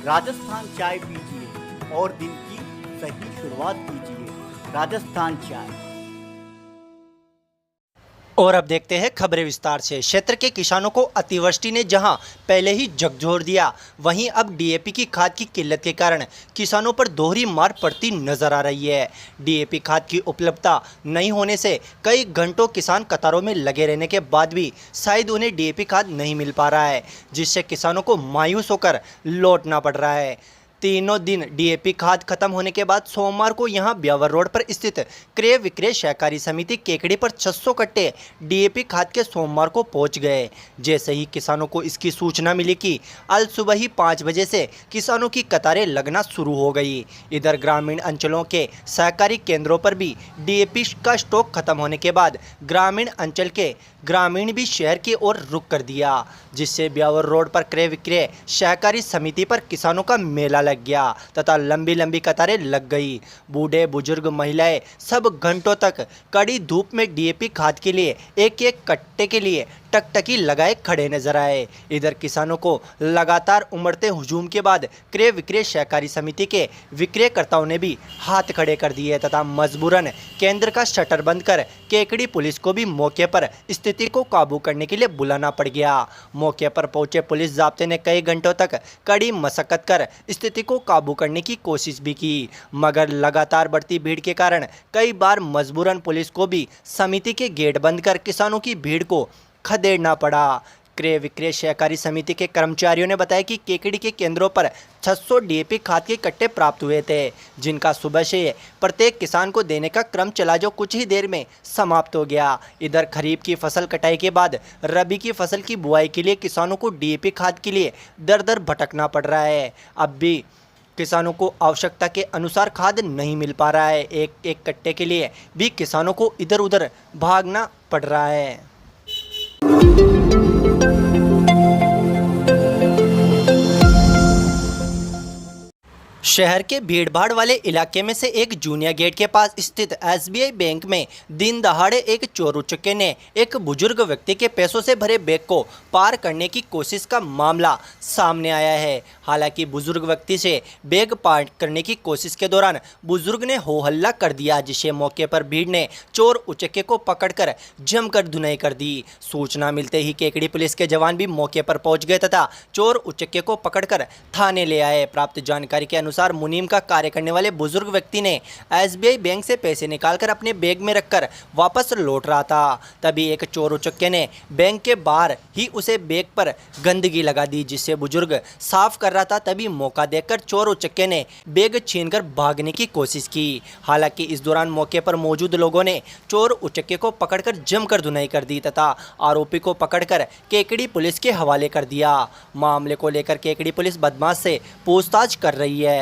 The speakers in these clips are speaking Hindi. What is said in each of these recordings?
राजस्थान चाय पीजिए और दिन की सही शुरुआत कीजिए। राजस्थान चाय। और अब देखते हैं खबरें विस्तार से। क्षेत्र के किसानों को अतिवृष्टि ने जहां पहले ही झकझोर दिया, वहीं अब डीएपी की खाद की किल्लत के कारण किसानों पर दोहरी मार पड़ती नजर आ रही है। डीएपी खाद की उपलब्धता नहीं होने से कई घंटों किसान कतारों में लगे रहने के बाद भी शायद उन्हें डीएपी खाद नहीं मिल पा रहा है, जिससे किसानों को मायूस होकर लौटना पड़ रहा है। तीनों दिन डीएपी खाद खत्म होने के बाद सोमवार को यहां ब्यावर रोड पर स्थित क्रय विक्रय सहकारी समिति केकड़ी पर 600 कट्टे डीएपी खाद के सोमवार को पहुंच गए। जैसे ही किसानों को इसकी सूचना मिली कि अल सुबह ही 5 बजे से किसानों की कतारें लगना शुरू हो गई। इधर ग्रामीण अंचलों के सहकारी केंद्रों पर भी डीएपी का स्टॉक खत्म होने के बाद ग्रामीण अंचल के ग्रामीण भी शहर की ओर रुख कर दिया, जिससे ब्यावर रोड पर क्रय विक्रय सहकारी समिति पर किसानों का मेला लग गया तथा लंबी लंबी कतारें लग गई। बूढ़े बुजुर्ग महिलाएं सब घंटों तक कड़ी धूप में डीएपी खाद के लिए एक एक कट्टे के लिए टकटकी लगाए खड़े नजर आए। इधर किसानों को लगातार उमड़ते हुजूम के बाद क्रय विक्रय सहकारी समिति के विक्रयकर्ताओं ने भी हाथ खड़े कर दिए तथा मजबूरन केंद्र का शटर बंद कर केकड़ी पुलिस को भी मौके पर स्थिति को काबू करने के लिए बुलाना पड़ गया। मौके पर पहुंचे पुलिस जाब्ते ने कई घंटों तक कड़ी मशक्कत कर स्थिति को काबू करने की कोशिश भी की, मगर लगातार बढ़ती भीड़ के कारण कई बार मजबूरन पुलिस को भी समिति के गेट बंद कर किसानों की भीड़ को खदेड़ना पड़ा। क्रय विक्रय सहकारी समिति के कर्मचारियों ने बताया कि केकड़ी के केंद्रों पर 600 डीएपी खाद के कट्टे प्राप्त हुए थे, जिनका सुबह से प्रत्येक किसान को देने का क्रम चला, जो कुछ ही देर में समाप्त हो गया। इधर खरीफ की फसल कटाई के बाद रबी की फसल की बुआई के लिए किसानों को डीएपी खाद के लिए दर दर भटकना पड़ रहा है। अब भी किसानों को आवश्यकता के अनुसार खाद नहीं मिल पा रहा है। एक एक कट्टे के लिए भी किसानों को इधर उधर भागना पड़ रहा है। शहर के भीड़भाड़ वाले इलाके में से एक जूनियर गेट के पास स्थित एसबीआई बैंक में दिन दहाड़े एक चोर उचक्के ने एक बुजुर्ग व्यक्ति के पैसों से भरे बैग को पार करने की कोशिश का मामला सामने आया है। हालांकि बुजुर्ग व्यक्ति से बैग पार करने की कोशिश के दौरान बुजुर्ग ने हो हल्ला कर दिया, जिससे मौके पर भीड़ ने चोर उचक्के को पकड़कर जमकर धुनाई कर दी। सूचना मिलते ही केकड़ी पुलिस के जवान भी मौके पर पहुंच गए तथा चोर उचक्के को पकड़कर थाने ले आए। प्राप्त जानकारी के अनुसार मुनीम का कार्य करने वाले बुजुर्ग व्यक्ति ने एसबीआई बैंक से पैसे निकालकर अपने बैग में रखकर वापस लौट रहा था। तभी एक चोर उचक्के ने बैंक के बाहर ही उसे बैग पर गंदगी लगा दी, जिससे बुजुर्ग साफ कर रहा था। तभी मौका देखकर चोर उचक्के ने बैग छीनकर भागने की कोशिश की। हालांकि इस दौरान मौके पर मौजूद लोगों ने चोर उचक्के को पकड़कर जमकर धुनाई कर दी तथा आरोपी को पकड़कर केकड़ी पुलिस के हवाले कर दिया। मामले को लेकर केकड़ी पुलिस बदमाश से पूछताछ कर रही है।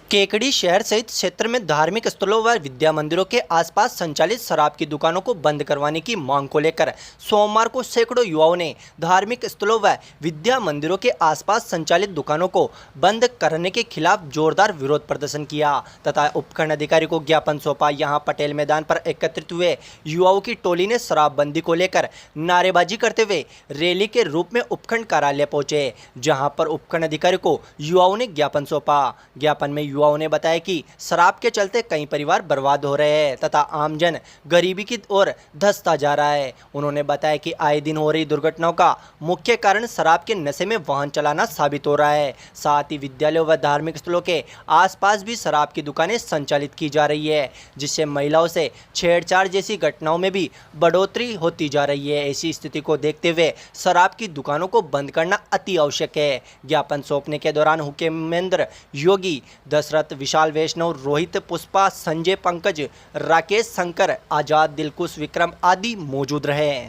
केकड़ी शहर सहित क्षेत्र में धार्मिक स्थलों व विद्या मंदिरों के आसपास संचालित शराब की दुकानों को बंद करवाने की मांग को लेकर सोमवार को सैकड़ों युवाओं ने धार्मिक स्थलों व विद्या मंदिरों के आसपास संचालित दुकानों को बंद करने के खिलाफ जोरदार विरोध प्रदर्शन किया तथा उपखंड अधिकारी को ज्ञापन सौंपा। यहां पटेल मैदान पर एकत्रित हुए युवाओं की टोली ने शराबबंदी को लेकर नारेबाजी करते हुए रैली के रूप में उपखंड कार्यालय पहुंचे, जहां पर उपखंड अधिकारी को युवाओं ने ज्ञापन सौंपा। ज्ञापन में युवाओं ने बताया कि शराब के चलते कई परिवार बर्बाद हो रहे हैं तथा आमजन गरीबी की ओर धंसता जा रहा है। उन्होंने बताया कि आए दिन हो रही दुर्घटनाओं का मुख्य कारण शराब के नशे में वाहन चलाना साबित हो रहा है। साथ ही विद्यालयों व धार्मिक स्थलों के आसपास भी शराब की दुकानें संचालित की जा रही है, जिससे महिलाओं से छेड़छाड़ जैसी घटनाओं में भी बढ़ोतरी होती जा रही है। ऐसी स्थिति को देखते हुए शराब की दुकानों को बंद करना अति आवश्यक है। ज्ञापन सौंपने के दौरान हुकेमेंद्र योगी, दशरथ, विशाल वैष्णव, रोहित, पुष्पा, संजय, पंकज, राकेश, शंकर, आजाद, दिलकुश, विक्रम आदि मौजूद रहे।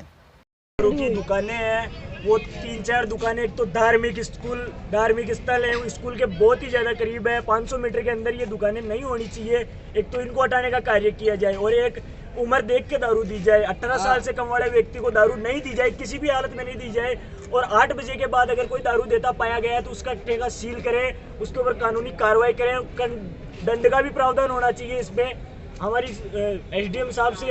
की दुकानें हैं वो 3-4 दुकानें, एक तो धार्मिक स्थल है, स्कूल के बहुत ही ज़्यादा करीब है। 500 मीटर के अंदर ये दुकानें नहीं होनी चाहिए। एक तो इनको हटाने का कार्य किया जाए और एक उम्र देख के दारू दी जाए। 18 साल से कम वाले व्यक्ति को दारू नहीं दी जाए, किसी भी हालत में नहीं दी जाए। और 8 बजे के बाद अगर कोई दारू देता पाया गया है तो उसका ठेका सील करें, उसके ऊपर कानूनी कार्रवाई करें, दंड का भी प्रावधान होना चाहिए। इसमें हमारी एसडीएम साहब से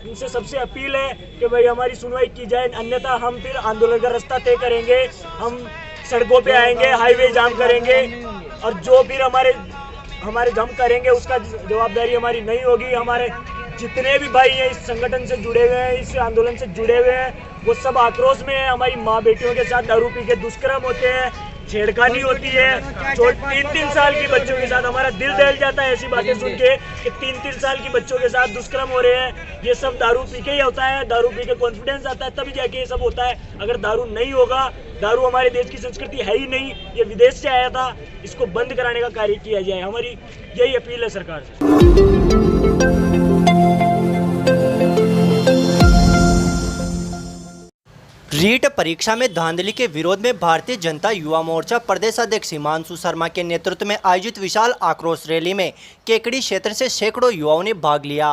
इनसे सबसे अपील है कि भाई हमारी सुनवाई की जाए, अन्यथा हम फिर आंदोलन का रास्ता तय करेंगे। हम सड़कों पे आएंगे, हाईवे जाम करेंगे और जो फिर हमारे जम करेंगे उसका जवाबदारी हमारी नहीं होगी। हमारे जितने भी भाई हैं इस संगठन से जुड़े हुए हैं, इस आंदोलन से जुड़े हुए हैं, वो सब आक्रोश में है। हमारी माँ बेटियों के साथ दारू पी के दुष्कर्म होते हैं, छेड़खानी होती है, 3-3 साल की बच्चों के साथ। हमारा दिल दहल जाता है ऐसी बातें सुन के कि 3-3 साल की बच्चों के साथ दुष्कर्म हो रहे हैं। ये सब दारू पी के ही होता है, दारू पी के कॉन्फिडेंस आता है तभी जाके ये सब होता है। अगर दारू नहीं होगा, दारू हमारे देश की संस्कृति है ही नहीं, ये विदेश से आया था, इसको बंद कराने का कार्य किया जाए। हमारी यही अपील है सरकार से। रीट परीक्षा में धांधली के विरोध में भारतीय जनता युवा मोर्चा प्रदेश अध्यक्ष हिमांशु शर्मा के नेतृत्व में आयोजित विशाल आक्रोश रैली में केकड़ी क्षेत्र से सैकड़ों युवाओं ने भाग लिया।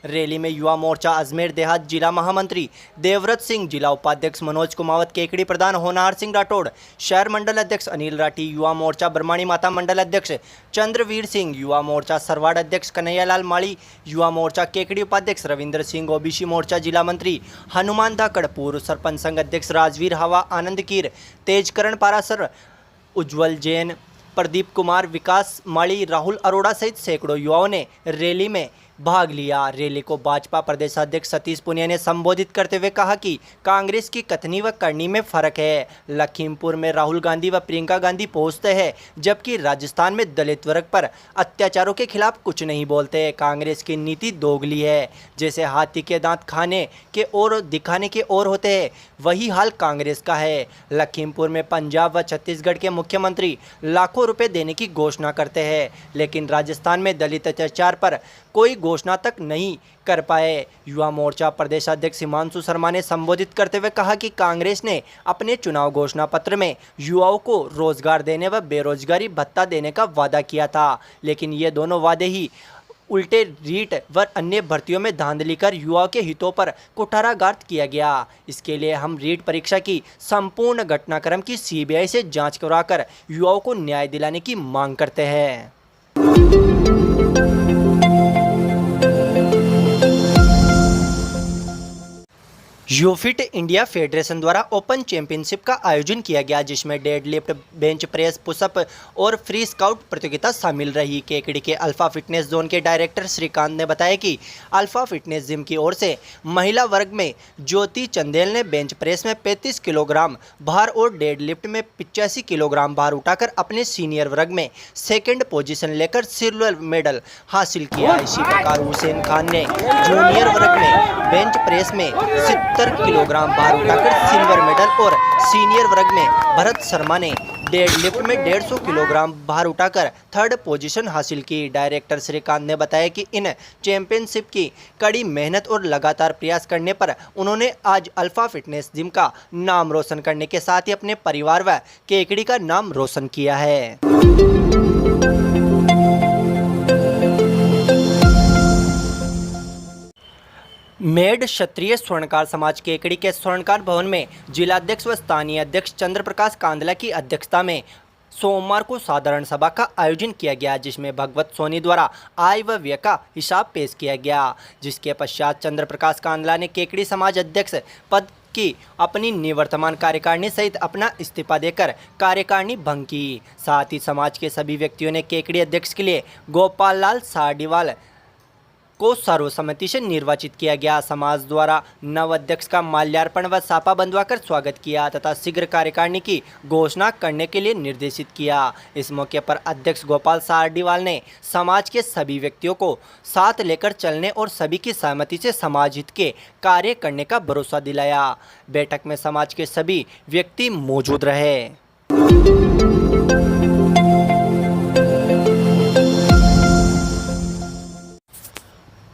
रैली में युवा मोर्चा अजमेर देहात जिला महामंत्री देवव्रत सिंह, जिला उपाध्यक्ष मनोज कुमावत, केकड़ी प्रधान होनहार सिंह राठौड़, शहर मंडल अध्यक्ष अनिल राठी, युवा मोर्चा ब्रह्माणी माता मंडल अध्यक्ष चंद्रवीर सिंह, युवा मोर्चा सरवाड़ अध्यक्ष कन्हैयालाल माली, युवा मोर्चा केकड़ी उपाध्यक्ष रविंद्र सिंह, ओबीसी मोर्चा जिला मंत्री हनुमान धाकड़, पूर्व सरपंच संघ अध्यक्ष राजवीर हवा, आनंद कीर, तेजकरण पारासर, उज्जवल जैन, प्रदीप कुमार, विकास माली, राहुल अरोड़ा सहित सैकड़ों युवाओं ने रैली में भाग लिया। रैली को भाजपा प्रदेशाध्यक्ष सतीश पुनिया ने संबोधित करते हुए कहा कि कांग्रेस की कथनी व करनी में फर्क है। लखीमपुर में राहुल गांधी व प्रियंका गांधी पहुंचते हैं, जबकि राजस्थान में दलित वर्ग पर अत्याचारों के खिलाफ कुछ नहीं बोलते। कांग्रेस की नीति दोगली है, जैसे हाथी के दांत खाने के और दिखाने के और होते हैं, वही हाल कांग्रेस का है। लखीमपुर में पंजाब व छत्तीसगढ़ के मुख्यमंत्री लाखों रुपए देने की घोषणा करते हैं, लेकिन राजस्थान में दलित अत्याचार पर कोई घोषणा तक नहीं कर पाए। युवा मोर्चा प्रदेशाध्यक्ष हिमांशु शर्मा ने संबोधित करते हुए कहा कि कांग्रेस ने अपने चुनाव घोषणा पत्र में युवाओं को रोजगार देने व बेरोजगारी भत्ता देने का वादा किया था, लेकिन ये दोनों वादे ही उल्टे रीट व अन्य भर्तियों में धांधली कर युवाओं के हितों पर कुठाराघात किया गया। इसके लिए हम रीट परीक्षा की संपूर्ण घटनाक्रम की सीबीआई से जांच कराकर युवाओं को न्याय दिलाने की मांग करते हैं। यूफिट इंडिया फेडरेशन द्वारा ओपन चैंपियनशिप का आयोजन किया गया, जिसमें डेडलिफ्ट, बेंच प्रेस, पुशअप और फ्री स्काउट प्रतियोगिता शामिल रही। केकड़ी के अल्फा फिटनेस जोन के डायरेक्टर श्रीकांत ने बताया कि अल्फा फिटनेस जिम की ओर से महिला वर्ग में ज्योति चंदेल ने बेंच प्रेस में 35 किलोग्राम भार और डेडलिफ्ट में 85 किलोग्राम भार उठाकर अपने सीनियर वर्ग में सेकेंड पोजीशन लेकर सिल्वर मेडल हासिल किया। इसी प्रकार हुसैन खान ने जूनियर वर्ग में बेंच प्रेस में 70 किलोग्राम भार उठाकर सिल्वर मेडल और सीनियर वर्ग में भरत शर्मा ने डेडलिफ्ट में 150 किलोग्राम भार उठाकर थर्ड पोजीशन हासिल की। डायरेक्टर श्रीकांत ने बताया कि इन चैंपियनशिप की कड़ी मेहनत और लगातार प्रयास करने पर उन्होंने आज अल्फा फिटनेस जिम का नाम रोशन करने के साथ ही अपने परिवार व केकड़ी का नाम रोशन किया है। मेड क्षत्रिय स्वर्णकार समाज केकड़ी के स्वर्णकार भवन में जिलाध्यक्ष व स्थानीय अध्यक्ष चंद्र प्रकाश कांदला की अध्यक्षता में सोमवार को साधारण सभा का आयोजन किया गया, जिसमें भगवत सोनी द्वारा आय व व्यय का हिसाब पेश किया गया। जिसके पश्चात चंद्र प्रकाश कांदला ने केकड़ी समाज अध्यक्ष पद की अपनी निवर्तमान कार्यकारिणी सहित अपना इस्तीफा देकर कार्यकारिणी भंग की। साथ ही समाज के सभी व्यक्तियों ने केकड़ी अध्यक्ष के लिए गोपाल लाल सारडीवाल को सर्वसम्मति से निर्वाचित किया गया। समाज द्वारा नव अध्यक्ष का माल्यार्पण व साफा बंधवाकर स्वागत किया तथा शीघ्र कार्यकारिणी की घोषणा करने के लिए निर्देशित किया। इस मौके पर अध्यक्ष गोपाल सारडीवाल ने समाज के सभी व्यक्तियों को साथ लेकर चलने और सभी की सहमति से समाज हित के कार्य करने का भरोसा दिलाया। बैठक में समाज के सभी व्यक्ति मौजूद रहे।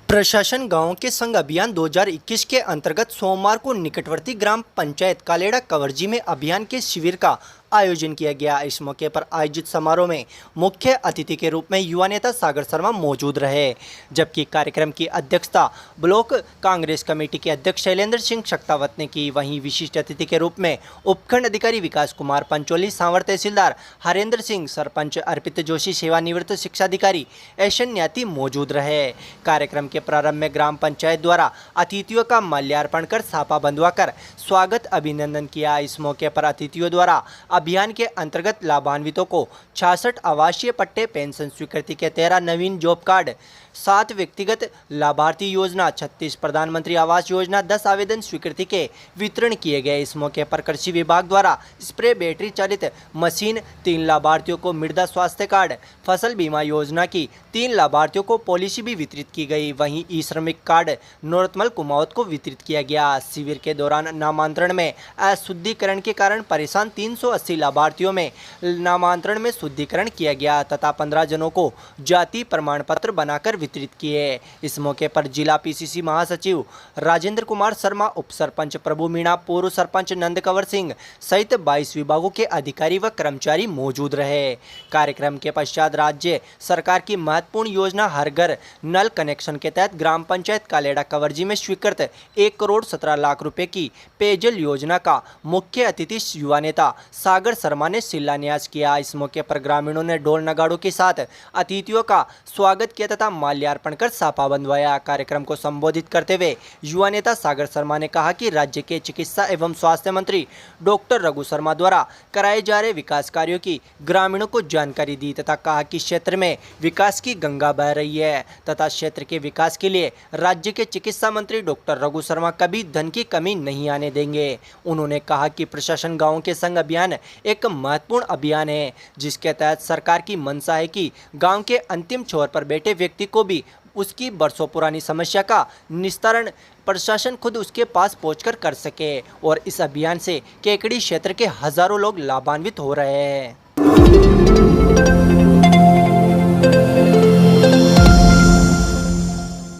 प्रशासन गांवों के संग अभियान 2021 के अंतर्गत सोमवार को निकटवर्ती ग्राम पंचायत कालेड़ा कवरजी में अभियान के शिविर का आयोजन किया गया। इस मौके पर आयोजित समारोह में मुख्य अतिथि के रूप में युवा नेता सागर शर्मा मौजूद रहे, जबकि कार्यक्रम की अध्यक्षता ब्लॉक कांग्रेस कमेटी के अध्यक्ष शैलेंद्र सिंह शक्तावत ने की। वहीं विशिष्ट अतिथि के रूप में उपखंड अधिकारी विकास कुमार पंचोली, सांवर तहसीलदार हरेंद्र सिंह, सरपंच अर्पित जोशी, सेवानिवृत्त शिक्षा अधिकारी ऐशन न्याती मौजूद रहे। कार्यक्रम के प्रारंभ में ग्राम पंचायत द्वारा अतिथियों का माल्यार्पण कर सापा बंधवाकर स्वागत अभिनंदन किया। इस मौके पर अतिथियों द्वारा अभियान के अंतर्गत लाभान्वितों को 66 आवासीय पट्टे, पेंशन स्वीकृति के 13 नवीन जॉब कार्ड, 7 व्यक्तिगत लाभार्थी योजना, 36 प्रधानमंत्री आवास योजना, 10 आवेदन स्वीकृति के वितरण किए गए। इस मौके पर कृषि विभाग द्वारा स्प्रे बैटरी चालित मशीन, 3 लाभार्थियों को मृदा स्वास्थ्य कार्ड, फसल बीमा योजना की 3 लाभार्थियों को पॉलिसी भी वितरित की गई। वहीं ई श्रमिक कार्ड नौरतमल कुमावत को वितरित किया गया। शिविर के दौरान नामांतरण में अशुद्धिकरण के कारण परेशान 380 लाभार्थियों में नामांतरण में शुद्धिकरण किया गया तथा 15 जनों को जाति प्रमाण पत्र बनाकर वितरित किए। इस मौके पर जिला पीसीसी महासचिव राजेंद्र कुमार शर्मा, उप सरपंच प्रभु मीणा, पूर्व सरपंच नंद कंवर सिंह सहित 22 विभागों के अधिकारी व कर्मचारी मौजूद रहे। कार्यक्रम के पश्चात राज्य सरकार की महत्वपूर्ण योजना हर घर नल कनेक्शन के तहत ग्राम पंचायत कालेड़ा कवर्जी में स्वीकृत 1 करोड़ 17 लाख रुपए की पेयजल योजना का मुख्य अतिथि युवा नेता सागर शर्मा ने शिलान्यास किया। इस मौके पर ग्रामीणों ने ढोल नगाड़ों के साथ अतिथियों का स्वागत किया तथा माल्यार्पण कर सापा बंधवाया। कार्यक्रम को संबोधित करते हुए युवा नेता सागर शर्मा ने कहा कि राज्य के चिकित्सा एवं स्वास्थ्य मंत्री डॉक्टर रघु शर्मा द्वारा कराए जा रहे विकास कार्यों की ग्रामीणों को जानकारी दी तथा कहा कि क्षेत्र में विकास की गंगा बह रही है तथा क्षेत्र के विकास के लिए राज्य के चिकित्सा मंत्री डॉक्टर रघु शर्मा कभी धन की कमी नहीं आने देंगे। उन्होंने कहा कि प्रशासन गाँव के संग अभियान एक महत्वपूर्ण अभियान है, जिसके तहत सरकार की मंशा है कि गाँव के अंतिम छोर पर बैठे व्यक्ति को भी उसकी बरसों पुरानी समस्या का निस्तारण प्रशासन खुद उसके पास पहुंचकर कर सके और इस अभियान से केकड़ी क्षेत्र के हजारों लोग लाभान्वित हो रहे हैं।